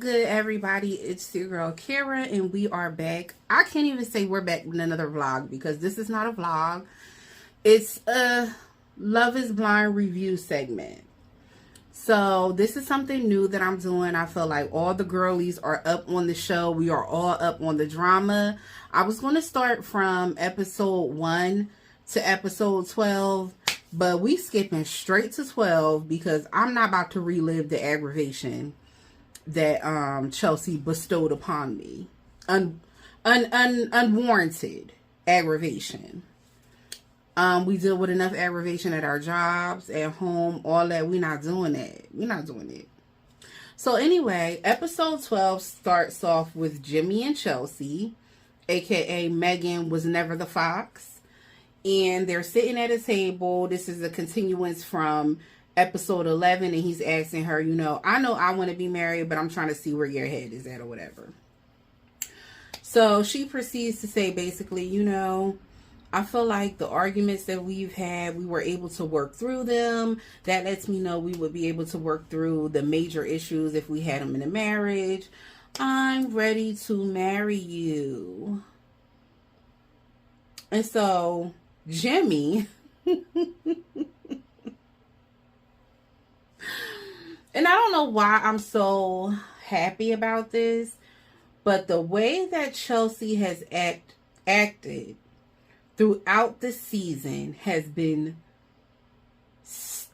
good, everybody? It's your girl Kara, and we are back. I can't even say we're back with another vlog because this is not a vlog. It's a Love is Blind review segment. So this is something new that I'm doing. I feel like all the girlies are up on the show. We are all up on the drama. I was going to start from episode 1 to episode 12, but we skipping straight to 12 because I'm not about to relive the aggravation that Chelsea bestowed upon me. Unwarranted aggravation. We deal with enough aggravation at our jobs, at home, all that. We're not doing that. We're not doing it. So anyway, episode 12 starts off with Jimmy and Chelsea, aka Megan was never the fox. And they're sitting at a table. This is a continuance from episode 11, and he's asking her, I know I want to be married, but I'm trying to see where your head is at or whatever. So she proceeds to say basically, I feel like the arguments that we've had, we were able to work through them. That lets me know we would be able to work through the major issues if we had them in a marriage. I'm ready to marry you. And so Jimmy, and I don't know why I'm so happy about this, but the way that Chelsea has acted throughout the season has been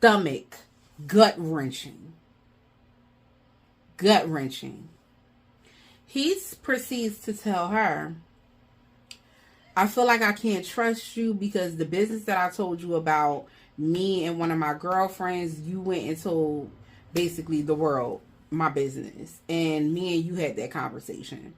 gut-wrenching. Gut-wrenching. He proceeds to tell her, I feel like I can't trust you because the business that I told you about me and one of my girlfriends, you went and told basically the world my business. And me and you had that conversation.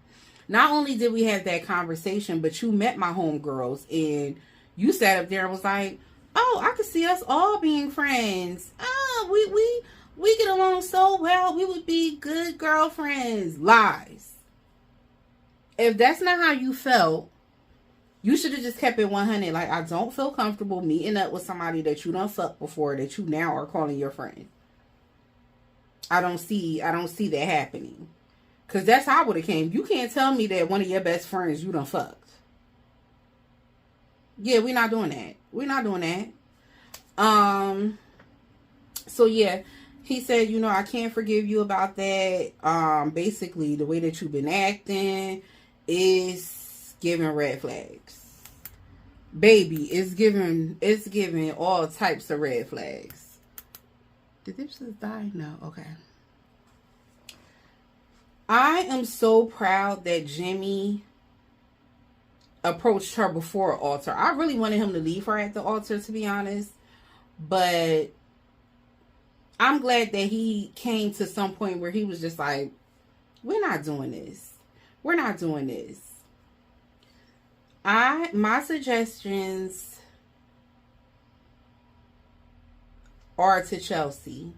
Not only did we have that conversation, but you met my homegirls and you sat up there and was like, oh, I could see us all being friends. Oh, we get along so well. We would be good girlfriends. Lies. If that's not how you felt, you should have just kept it 100. Like, I don't feel comfortable meeting up with somebody that you done fucked before that you now are calling your friend. I don't see that happening. Because that's how I would have came. You can't tell me that one of your best friends you done fucked. Yeah, we're not doing that. We're not doing that. So yeah, he said, I can't forgive you about that. Basically, the way that you've been acting is giving red flags. Baby, it's giving all types of red flags. Did this just die? No, okay. I am so proud that Jimmy approached her before an altar. I really wanted him to leave her at the altar, to be honest. But I'm glad that he came to some point where he was just like, we're not doing this. We're not doing this. My suggestions are to Chelsea.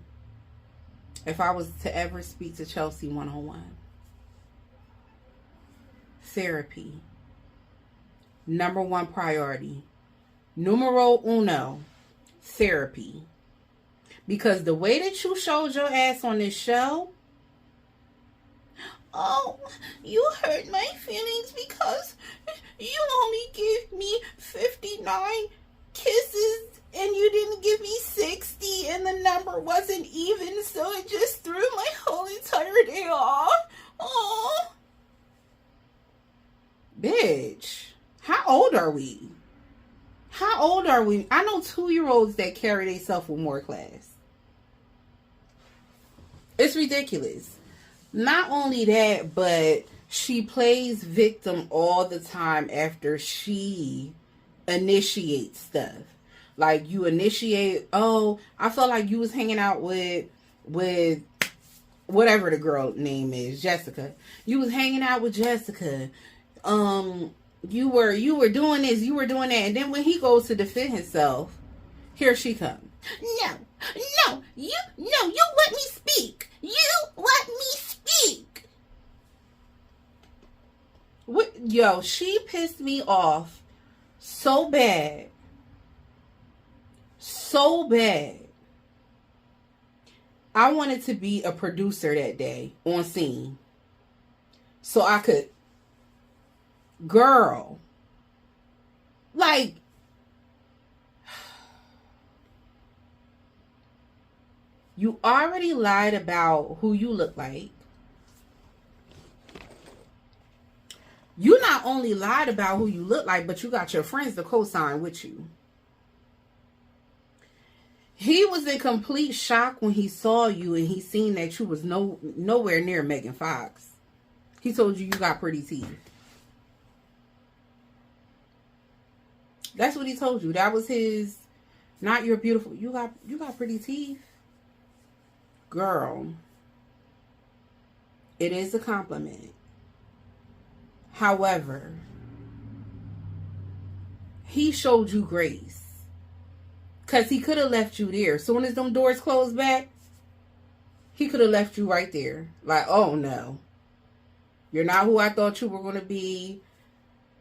If I was to ever speak to Chelsea one-on-one. Therapy. Number 1 priority. Numero uno. Therapy. Because the way that you showed your ass on this show, oh, you hurt my feelings because you only give me 59 kisses and you didn't give me 60 and the number wasn't even, so it just threw my whole entire day off. Oh. Bitch, how old are we? How old are we? I know 2-year-olds that carry themselves with more class. It's ridiculous. Not only that, but she plays victim all the time after she initiates stuff. Like, you initiate, oh, I felt like you was hanging out with whatever the girl name is, Jessica. You was hanging out with Jessica. You were doing this, you were doing that. And then when he goes to defend himself, here she comes. No, you let me speak. You let me speak. Yo, she pissed me off so bad. So bad. I wanted to be a producer that day on scene. so I could, girl, like, you already lied about who you look like. You not only lied about who you look like, but you got your friends to co-sign with you. He was in complete shock when he saw you and he seen that you was nowhere near Megan Fox. He told you got pretty teeth. That's what he told you. That was his, not you're beautiful. You got pretty teeth. Girl, it is a compliment. However, he showed you grace. Because he could have left you there. As soon as them doors closed back, he could have left you right there. Like, oh no. You're not who I thought you were going to be.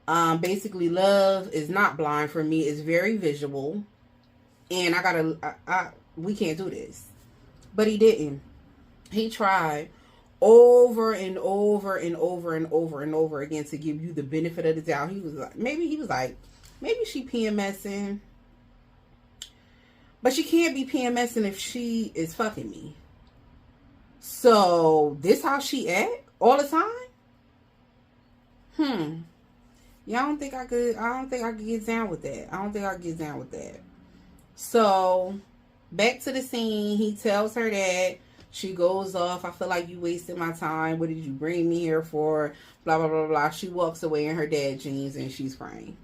Basically, love is not blind for me. It's very visual. And we can't do this. But he didn't. He tried over and over and over and over and over again to give you the benefit of the doubt. He was like, maybe she PMSing. But she can't be PMSing if she is fucking me. So, this how she act all the time? Yeah, I don't think I could get down with that. So, back to the scene. He tells her that. She goes off. I feel like you wasted my time. What did you bring me here for? Blah, blah, blah, blah. She walks away in her dad jeans and she's crying.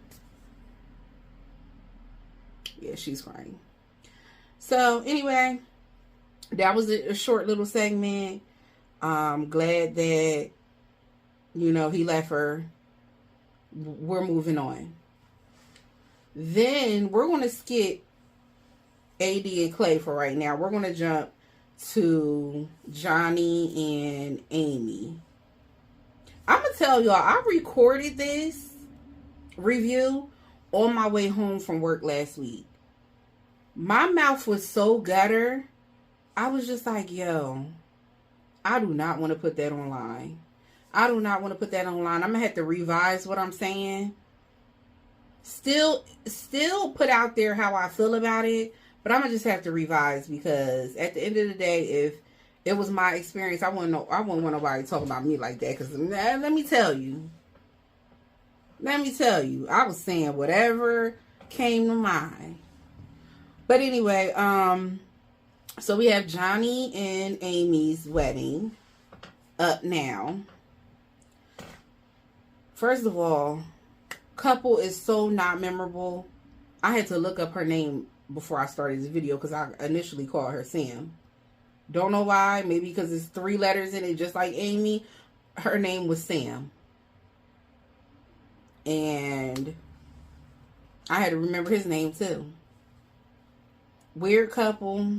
Yeah, she's crying. So, anyway, that was a short little segment. I'm glad that, he left her. We're moving on. Then we're going to skip AD and Clay for right now. We're going to jump to Johnny and Amy. I'm going to tell y'all, I recorded this review on my way home from work last week. My mouth was so gutter. I was just like, yo, I do not want to put that online. I'm going to have to revise what I'm saying. Still put out there how I feel about it. But I'm going to just have to revise because at the end of the day, if it was my experience, I wouldn't want nobody talking about me like that. Because let me tell you, I was saying whatever came to mind. But anyway, so we have Johnny and Amy's wedding up now. First of all, couple is so not memorable. I had to look up her name before I started this video because I initially called her Sam. Don't know why. Maybe because it's 3 letters in it, just like Amy. Her name was Sam. And I had to remember his name too. Weird couple,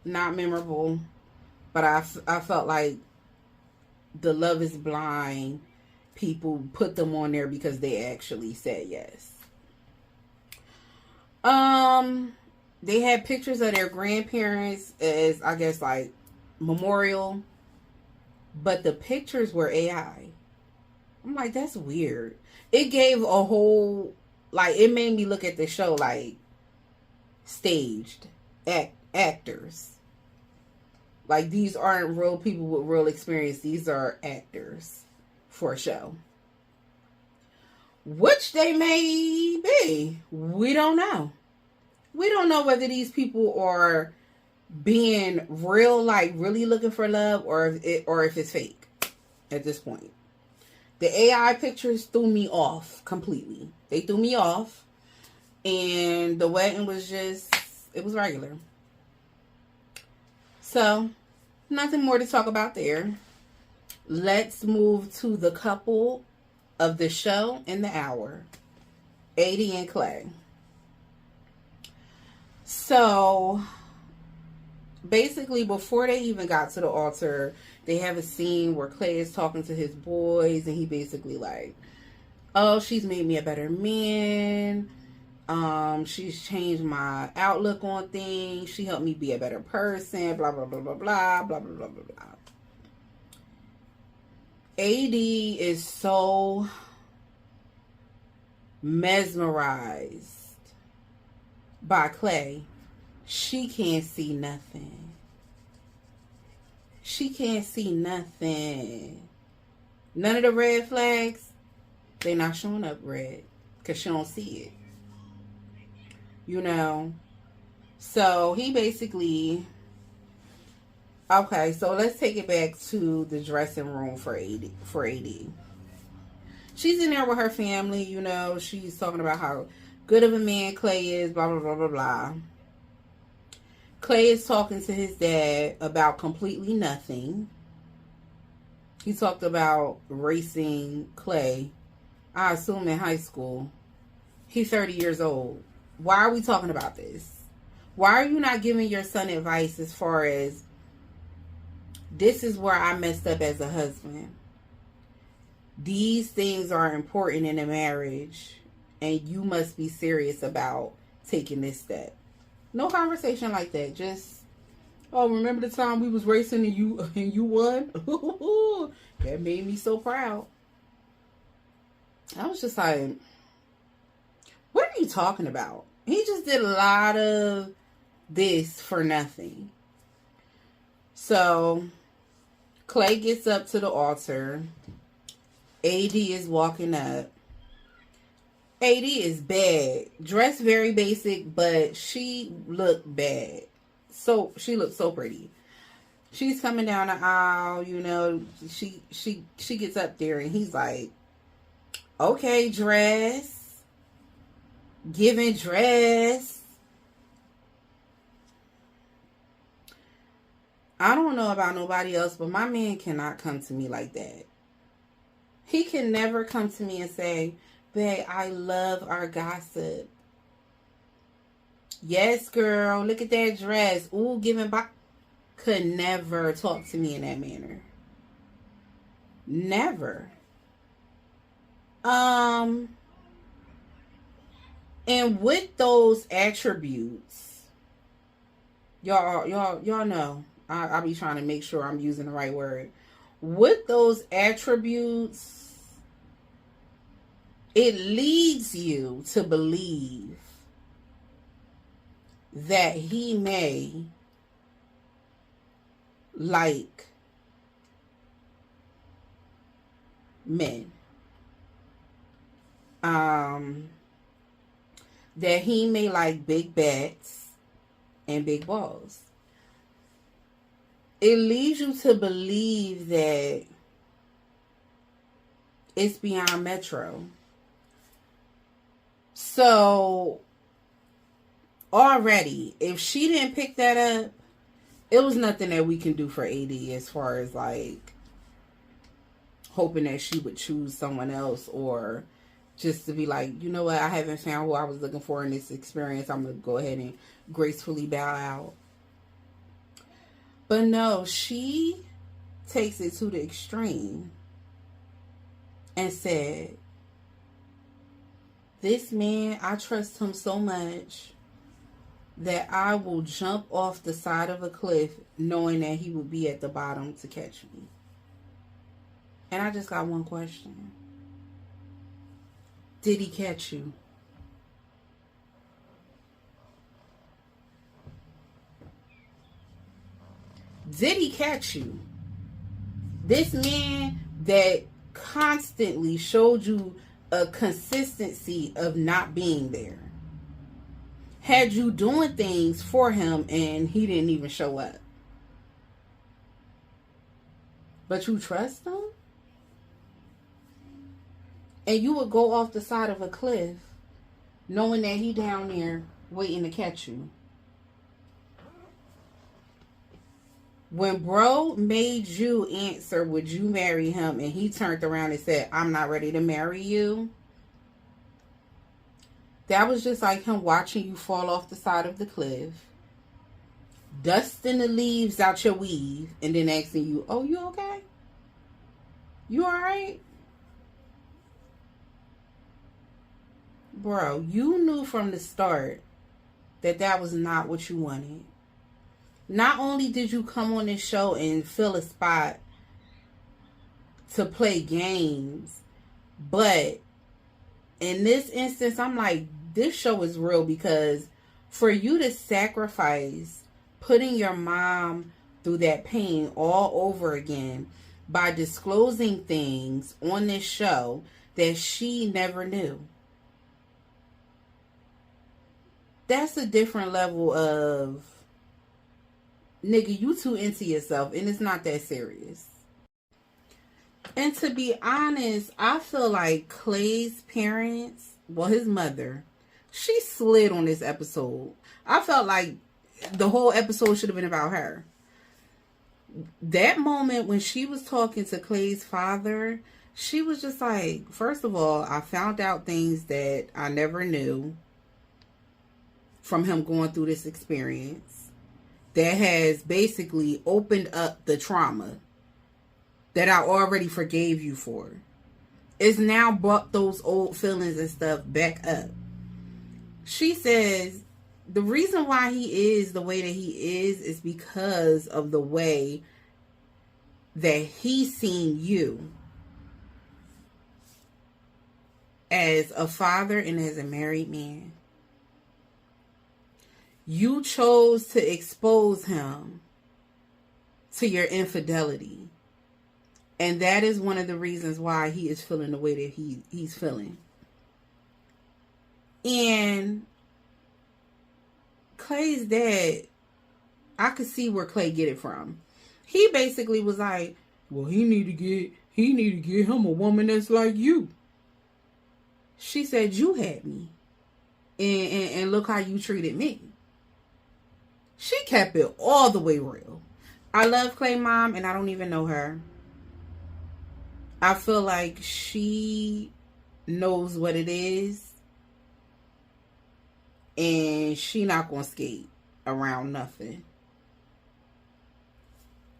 not memorable, but I felt like the Love is Blind people put them on there because they actually said yes. They had pictures of their grandparents as, I guess, like memorial, but the pictures were AI. I'm like, that's weird. It gave a whole, like, it made me look at the show like staged actors. Like, these aren't real people with real experience. These are actors for a show. Which they may be. We don't know. We don't know whether these people are being real, like really looking for love, or if it's fake at this point. The AI pictures threw me off completely. They threw me off. And the wedding was just, it was regular. So, nothing more to talk about there. Let's move to the couple of the show and the hour. AD and Clay. So, basically, before they even got to the altar, they have a scene where Clay is talking to his boys, and he basically like, oh, she's made me a better man. She's changed my outlook on things. She helped me be a better person. Blah, blah, blah, blah, blah, blah, blah, blah, blah, blah. AD is so mesmerized by Clay. She can't see nothing. She can't see nothing. None of the red flags, they not showing up red because she don't see it. You know? So he basically... Okay, so let's take it back to the dressing room for AD. She's in there with her family, you know. She's talking about how good of a man Clay is, blah, blah, blah, blah, blah. Clay is talking to his dad about completely nothing. He talked about racing Clay, I assume in high school. He's 30 years old. Why are we talking about this? Why are you not giving your son advice as far as, this is where I messed up as a husband. These things are important in a marriage, and you must be serious about taking this step. No conversation like that. Just, oh, remember the time we was racing and you won? That made me so proud. I was just like, what are you talking about? He just did a lot of this for nothing. So Clay gets up to the altar. AD is walking up. AD is bad. Dressed very basic, but she looked bad. So she looked so pretty. She's coming down the aisle, you know. She gets up there and he's like, okay, dress. Giving dress. I don't know about nobody else, but my man cannot come to me like that. He can never come to me and say, babe, I love our gossip. Yes, girl, look at that dress. Ooh, giving back. Could never talk to me in that manner. Never. And with those attributes, y'all know, I'll be trying to make sure I'm using the right word. With those attributes, it leads you to believe that he may like men. That he may like big bats and big balls. It leads you to believe that it's beyond Metro. So, already, if she didn't pick that up, it was nothing that we can do for AD as far as like hoping that she would choose someone else, or just to be like, you know what, I haven't found who I was looking for in this experience. I'm going to go ahead and gracefully bow out. But no, she takes it to the extreme and said, this man, I trust him so much that I will jump off the side of a cliff knowing that he will be at the bottom to catch me. And I just got one question. Did he catch you? Did he catch you? This man that constantly showed you a consistency of not being there, had you doing things for him and he didn't even show up. But you trust him? And you would go off the side of a cliff knowing that he down there waiting to catch you. When bro made you answer, would you marry him? And he turned around and said, I'm not ready to marry you. That was just like him watching you fall off the side of the cliff, dusting the leaves out your weave, and then asking you, oh, you okay? You all right? Bro, you knew from the start that that was not what you wanted. Not only did you come on this show and fill a spot to play games. But in this instance, I'm like, this show is real, because for you to sacrifice putting your mom through that pain all over again by disclosing things on this show that she never knew. That's a different level of, nigga, you too into yourself and it's not that serious. And to be honest, I feel like Clay's parents, well, his mother, she slid on this episode. I felt like the whole episode should have been about her. That moment when she was talking to Clay's father, she was just like, first of all, I found out things that I never knew from him going through this experience that has basically opened up the trauma that I already forgave you for. It's now brought those old feelings and stuff back up. She says the reason why he is the way that he is because of the way that he's seen you as a father and as a married man. You chose to expose him to your infidelity. And that is one of the reasons why he is feeling the way that he's feeling. And Clay's dad, I could see where Clay get it from. He basically was like, well, he need to get him a woman that's like you. She said, you had me. And look how you treated me. She kept it all the way real. I love Clay mom, and I don't even know her. I feel like she knows what it is, and she not gonna skate around nothing.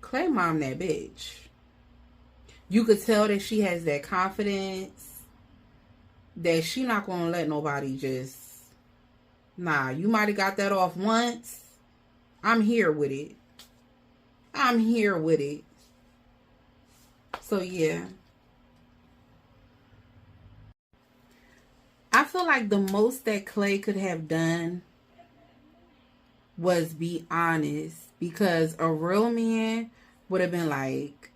Clay mom that bitch. You could tell that she has that confidence, that she not gonna let nobody just, nah, you might have got that off once. I'm here with it. I'm here with it. So yeah. I feel like the most that Clay could have done was be honest, because a real man would have been like,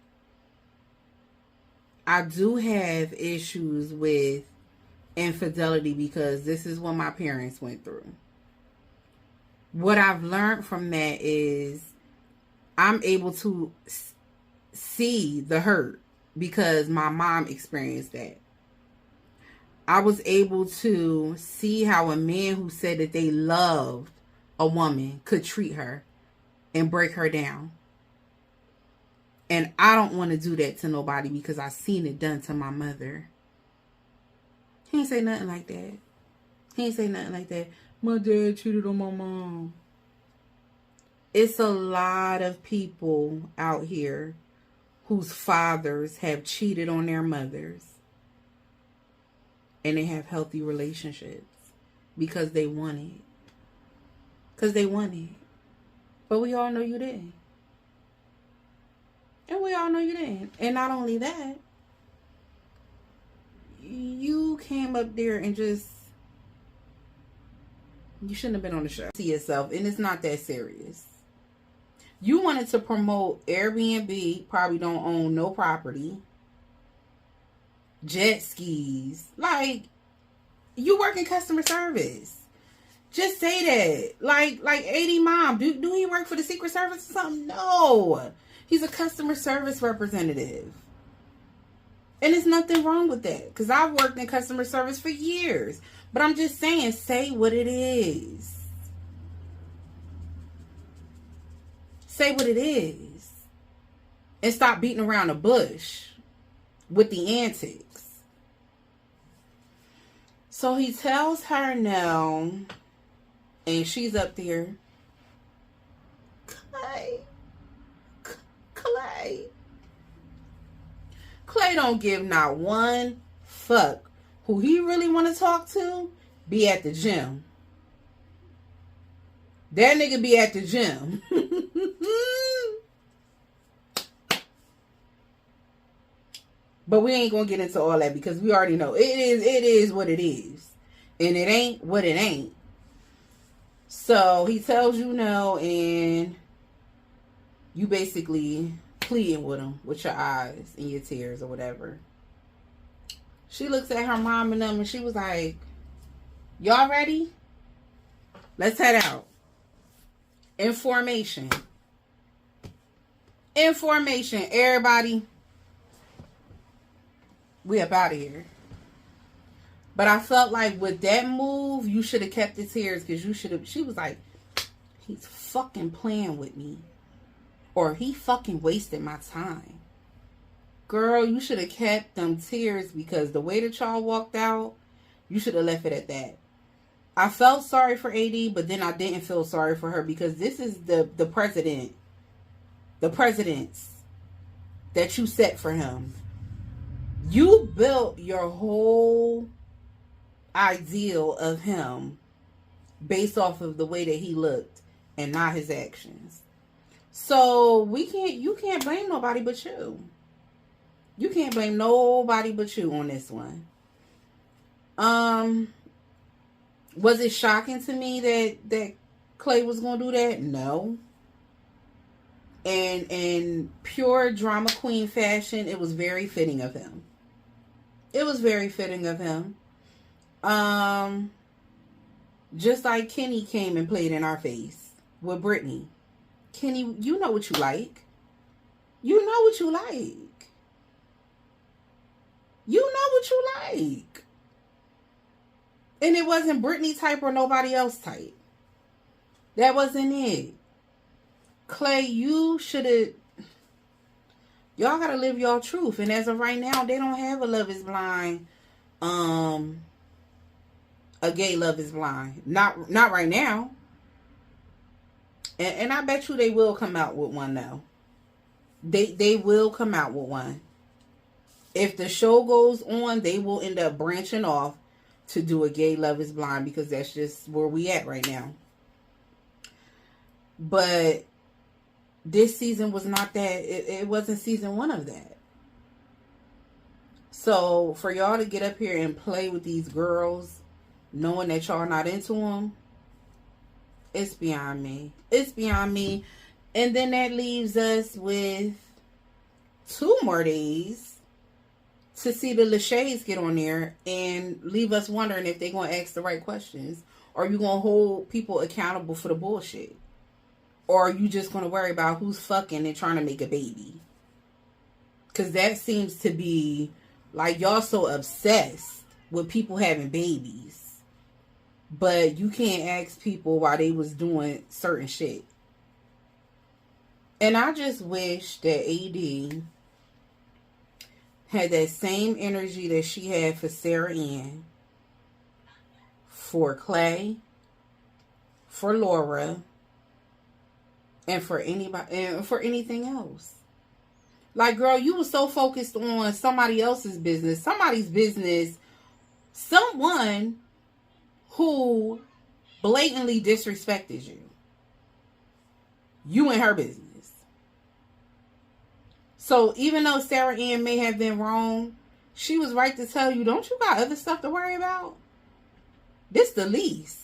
I do have issues with infidelity because this is what my parents went through. What I've learned from that is I'm able to see the hurt because my mom experienced that. I was able to see how a man who said that they loved a woman could treat her and break her down. And I don't want to do that to nobody because I seen it done to my mother. He ain't say nothing like that. He ain't say nothing like that. My dad cheated on my mom. It's a lot of people out here whose fathers have cheated on their mothers. And they have healthy relationships because they want it. Because they want it. But we all know you didn't. And we all know you didn't. And not only that, you came up there and just, you shouldn't have been on the show. See yourself, and it's not that serious. You wanted to promote Airbnb, probably don't own no property, jet skis. Like, you work in customer service. Just say that. Like 80 Mom. Do he work for the Secret Service or something? No. He's a customer service representative. And there's nothing wrong with that. Because I've worked in customer service for years. But I'm just saying, say what it is. Say what it is. And stop beating around the bush with the antics. So he tells her no. And she's up there. Clay don't give not one fuck. Who he really want to talk to be at the gym. That nigga be at the gym. But we ain't gonna get into all that because we already know it is what it is. And it ain't what it ain't. So he tells you no, and you basically pleading with him with your eyes and your tears or whatever. She looks at her mom and them and she was like, y'all ready? Let's head out. Information. Everybody. We up out of here. But I felt like with that move, you should have kept the tears because you should have. She was like, he's fucking playing with me. Or he fucking wasted my time. Girl, you should have kept them tears because the way that y'all walked out, you should have left it at that. I felt sorry for AD, but then I didn't feel sorry for her because this is the president. The presidents that you set for him. You built your whole ideal of him based off of the way that he looked and not his actions. So you can't blame nobody but you. You can't blame nobody but you on this one. Was it shocking to me that Clay was gonna do that? No. And in pure drama queen fashion, it was very fitting of him. It was very fitting of him. Just like Kenny came and played in our face with Brittany. Kenny, you know what you like. You know what you like. You know what you like. And it wasn't Brittany type or nobody else type. That wasn't it. Clay, you should have... Y'all gotta live y'all truth. And as of right now, they don't have a Love is Blind. A gay Love is Blind. Not right now. And I bet you they will come out with one now. They will come out with one. If the show goes on, they will end up branching off to do a gay Love is Blind because that's just where we at right now. But this season was not that. It wasn't season 1 of that. So for y'all to get up here and play with these girls, knowing that y'all not into them, it's beyond me. It's beyond me. And then that leaves us with 2 more days to see the Lachey's get on there and leave us wondering if they're going to ask the right questions. Or you going to hold people accountable for the bullshit. Or are you just going to worry about who's fucking and trying to make a baby? Because that seems to be like y'all so obsessed with people having babies. But you can't ask people why they was doing certain shit. And I just wish that AD had that same energy that she had for Sarah Ann, for Clay, for Laura, and for anybody, and for anything else. Like, girl, you were so focused on somebody else's business, somebody's business, someone who blatantly disrespected you. You and her business. So even though Sarah Ann may have been wrong, she was right to tell you, don't you got other stuff to worry about? This the least.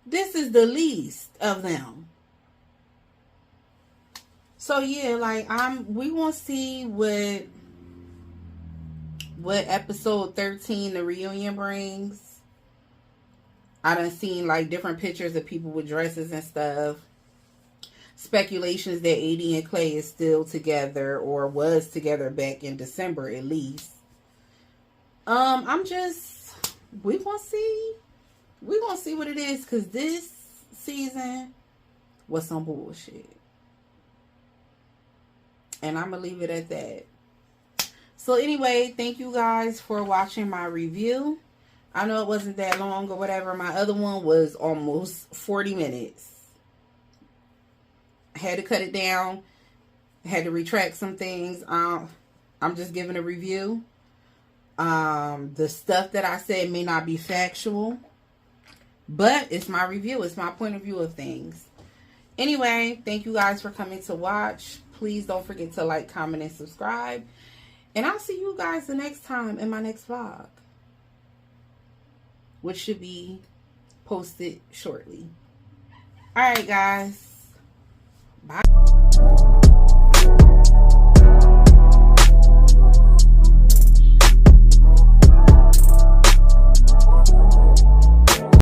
This is the least of them. So yeah, like we gonna see what episode 13 the reunion brings. I done seen like different pictures of people with dresses and stuff. Speculations that AD and Clay is still together or was together back in December at least. We gonna see what it is, because this season was some bullshit. And I'm gonna leave it at that. So anyway, thank you guys for watching my review. I know it wasn't that long or whatever. My other one was almost 40 minutes. I had to cut it down. I had to retract some things. I'm just giving a review. The stuff that I said may not be factual, but it's my review. It's my point of view of things. Anyway, thank you guys for coming to watch. Please don't forget to like, comment, and subscribe. And I'll see you guys the next time in my next vlog, which should be posted shortly. All right, guys. Bye.